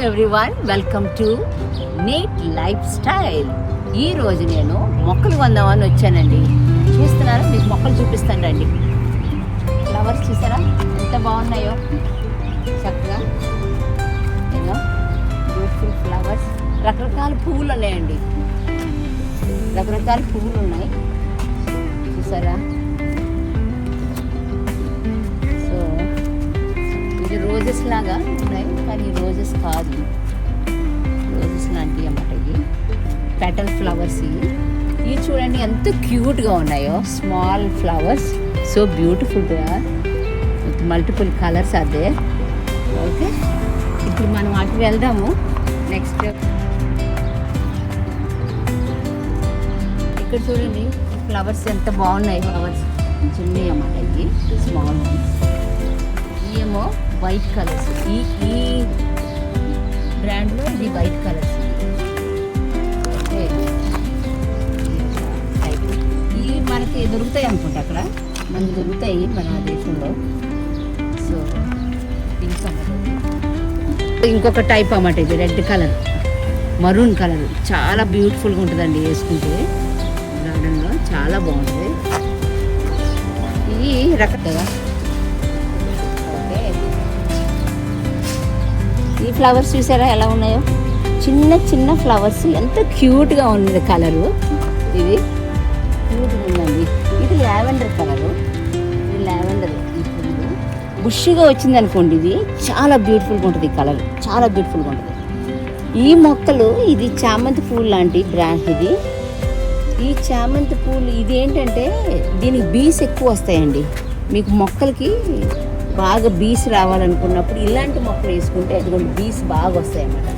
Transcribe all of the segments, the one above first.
Everyone, welcome to neat lifestyle. ఈరోజు నేను మొక్కలు కొందామని వచ్చానండి. చూస్తున్నారా, మీకు మొక్కలు చూపిస్తాను రండి. ఫ్లవర్స్ చూసారా ఎంత బాగున్నాయో, చక్కగా ఏదో బ్యూటిఫుల్ ఫ్లవర్స్. రకరకాల పువ్వులు ఉన్నాయండి, రకరకాల పువ్వులు ఉన్నాయి చూసారా. సో ఇది రోజెస్ లాగా ఉన్నాయి, కానీ రోజెస్ కాదు, రోజెస్ లాంటివి అన్నమాట. ఇవి పెటల్ ఫ్లవర్స్. ఇవి చూడండి ఎంత క్యూట్గా ఉన్నాయో, స్మాల్ ఫ్లవర్స్, సో బ్యూటిఫుల్గా విత్ మల్టిపుల్ కలర్స్ అదే. ఓకే, ఇప్పుడు మనం అటు వెళ్దాము. నెక్స్ట్ ఇక్కడ చూడండి ఫ్లవర్స్ ఎంత బాగున్నాయి. ఫ్లవర్స్ చిన్నవి అన్నమాట, ఇవి స్మాల్ వన్స్. ఏమో వైట్ కలర్స్, ఈ బ్రాండ్లో ఇది వైట్ కలర్స్. ఓకే, ఇవి మనకి దొరుకుతాయి అనుకుంటా, అక్కడ మనకి దొరుకుతాయి మన దేశంలో. సో పింక్ అన్నమాట. ఇంకొక టైప్ అన్నమాట, ఇది రెడ్ కలర్, మరూన్ కలర్. చాలా బ్యూటిఫుల్గా ఉంటుందండి వేసుకుంటే, గార్డెన్లో చాలా బాగుంటుంది. ఇవి రకరకాల. ఓకే, ఈ ఫ్లవర్స్ చూసారా ఎలా ఉన్నాయో, చిన్న చిన్న ఫ్లవర్స్, ఎంత క్యూట్గా ఉంది కలరు. ఇది క్యూట్గా ఉందండి. ఇది లావెండర్ కలరు, ఇది లావెండర్. ఈ పువ్వులు బుష్గా వచ్చింది అనుకోండి, ఇది చాలా బ్యూటిఫుల్గా ఉంటుంది. ఈ కలర్ చాలా బ్యూటిఫుల్గా ఉంటుంది. ఈ మొక్కలు, ఇది చామంతి పూలు లాంటి బ్రాండ్. ఇది ఈ చామంతి పూలు ఇది ఏంటంటే దీనికి బీస్ ఎక్కువ వస్తాయండి. మీకు మొక్కలకి బాగా బీస్ రావాలనుకున్నప్పుడు ఇలాంటి మొక్కలు వేసుకుంటే అదిగోండి బీస్ బాగా వస్తాయి అన్నమాట.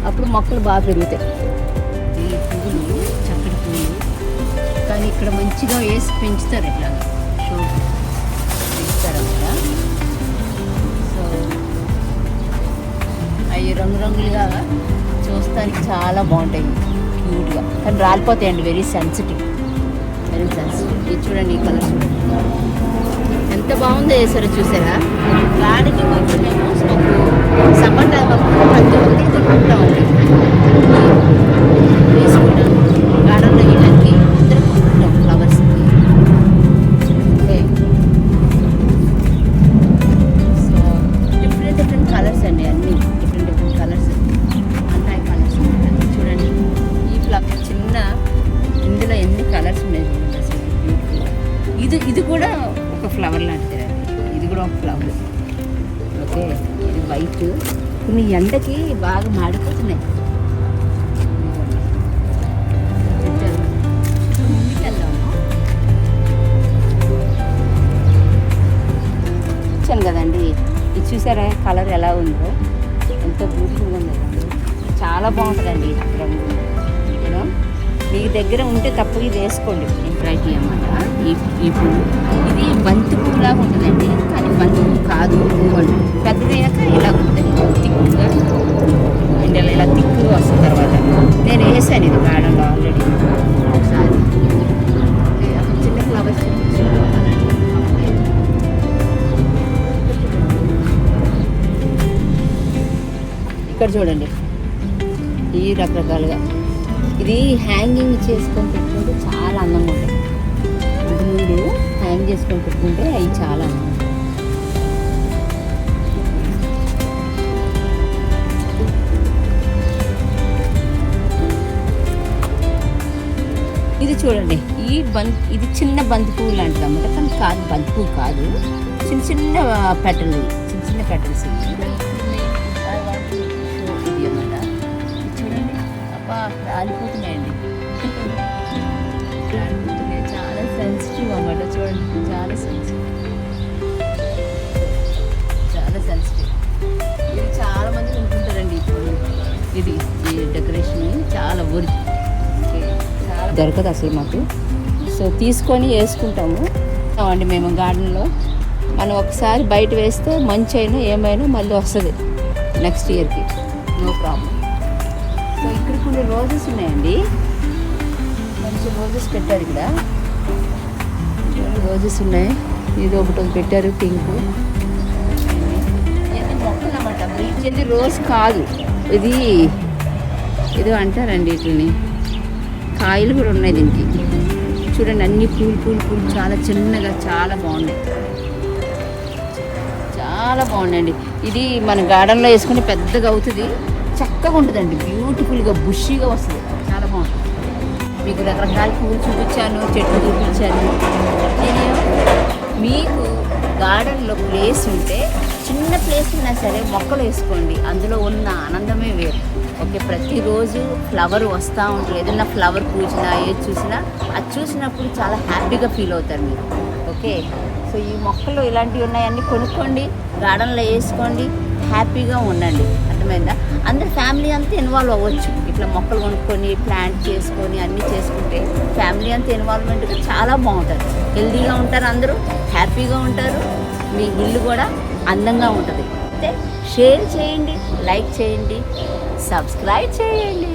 అప్పుడు మొక్కలు బాగా పెరుగుతాయి. ఈ పువ్వులు చక్కటి పువ్వులు, కానీ ఇక్కడ మంచిగా వేసి పెంచుతారు, ఇట్లా షో పెంచుతారన్నమాట. సో అవి రంగురంగులుగా చూస్తానికి చాలా బాగుంటాయి, క్యూట్గా, కానీ రాలిపోతాయండి. Very sensitive, very sensitive. ఇది చూడండి, ఈ కలర్ చూడండి ఎంత బాగుందో వేసారో చూసారా. గార్డెనింగ్ వచ్చేమో మాకు సపోటా ప్రతి ఒక్కటి దొరుకుతామండి, వేసుకుంటాం గార్డెన్లో వేయడానికి. అందరం కొనుక్కుంటాం ఫ్లవర్స్కి. Okay, so different different colours అండి, అన్నీ డిఫరెంట్ డిఫరెంట్ కలర్స్, అంటాయి కలర్స్. చూడండి ఈ ఫ్లవర్ చిన్న, ఇందులో ఎన్ని కలర్స్ ఉన్నాయి చూడండి అసలు బ్యూటిఫుల్. ఇది కూడా ఒక ఫ్లవర్ లాంటిది, ఇది కూడా ఒక ఫ్లవర్. ఓకే, ఇది వైట్. కొన్ని ఎండకి బాగా మాడిపోతున్నాయి. ఇచ్చాను కదండి, ఇది చూసారా కలర్ ఎలా ఉందో, ఎంతో బ్యూటిఫుల్గా ఉంది. చాలా బాగుంటుందండి రంగు. యూనో మీ దగ్గర ఉంటే తప్పగా ఇది వేసుకోండి. వెరైటీ అన్నమాట ఈ పువ్వు. ఇది బంతి పువ్వులాగా ఉంటుందండి, కానీ బంతి పువ్వు కాదు. పెద్దదయ్యాక ఇలా ఉంటుంది, థిక్గా అండ్ ఇలా థిక్గా వస్తుంది. తర్వాత నేను వేసాను ఇది గార్డెన్లో ఆల్రెడీ ఒకసారి. చిన్న ఫ్లవర్స్ ఇక్కడ చూడండి, ఈ రకరకాలుగా. ఇది హ్యాంగింగ్ చేసుకొని పెట్టుకుంటే చాలా అందంగా ఉంటాయి. ముందు హ్యాంగ్ చేసుకొని పెట్టుకుంటే అవి చాలా అందంగా ఉంటాయి. ఇది చూడండి, ఇది చిన్న బంతి పువ్వు లాంటిది అన్నమాట, కానీ కాదు, బంతి పువ్వు కాదు. చిన్న చిన్న పెటల్, చిన్న చిన్న పెటల్స్. ఇది అన్నమాట. చూడండి, అబ్బా రాలిపోతున్నాయండి, రాలిపోతున్నాయి. చాలా సెన్సిటివ్ అన్నమాట. చూడండి, చాలా సెన్సిటివ్, చాలా సెన్సిటివ్. ఇది చాలా మంది ఉంటుంటారండి ఇప్పుడు. ఇది డెకరేషన్ చాలా చాలా దొరకదు అసలు మాకు. సో తీసుకొని వేసుకుంటాము అండి మేము గార్డెన్లో. మనం ఒకసారి బయట వేస్తే మంచి అయినా ఏమైనా మళ్ళీ వస్తుంది నెక్స్ట్ ఇయర్కి, నో ప్రాబ్లం. సో ఇక్కడ కొన్ని రోజెస్ ఉన్నాయండి, మంచి రోజెస్ పెట్టారు ఇక్కడ. రోజెస్ ఉన్నాయి, ఇది ఒకటి పెట్టారు పింక్. ఇవన్నీ మొక్కలు అనమాట. ఇది రోజ్ కాదు, ఇది ఏదో అంటారండి వీటిని. కాయలు కూడా ఉన్నాయి దీనికి. చూడండి అన్ని పూలు చాలా చిన్నగా చాలా బాగున్నాయి, చాలా బాగున్నాయండి. ఇది మన గార్డెన్లో వేసుకుని పెద్దగా అవుతుంది, చక్కగా ఉంటుందండి, బ్యూటిఫుల్గా బుషీగా వస్తుంది, చాలా బాగుంటుంది. మీకు రకరకాల పూలు చూపించాను, చెట్లు చూపించాను. నేను మీకు గార్డెన్లో ప్లేస్ ఉంటే చిన్న ప్లేస్ ఉన్నా సరే మొక్కలు వేసుకోండి, అందులో ఉన్న ఆనందమే వేరు. ఓకే, ప్రతిరోజు ఫ్లవర్ వస్తూ ఉంటుంది, ఏదైనా ఫ్లవర్ పూసినా ఏది చూసినా అది చూసినప్పుడు చాలా హ్యాపీగా ఫీల్ అవుతారు మీరు. ఓకే, సో ఈ మొక్కలు ఇలాంటివి ఉన్నాయన్నీ కొనుక్కోండి, గార్డెన్లో వేసుకోండి, హ్యాపీగా ఉండండి. అర్థమైందా? అందరు ఫ్యామిలీ అంతా ఇన్వాల్వ్ అవ్వచ్చు. ఇట్లా మొక్కలు కొనుక్కొని ప్లాంట్ చేసుకొని అన్నీ చేసుకుంటే ఫ్యామిలీ అంతా ఇన్వాల్వ్మెంట్గా చాలా బాగుంటుంది, హెల్తీగా ఉంటారు, అందరూ హ్యాపీగా ఉంటారు, మీ ఇల్లు కూడా అందంగా ఉంటుంది. అయితే షేర్ చేయండి, లైక్ చేయండి, సబ్స్క్రైబ్ చేయండి.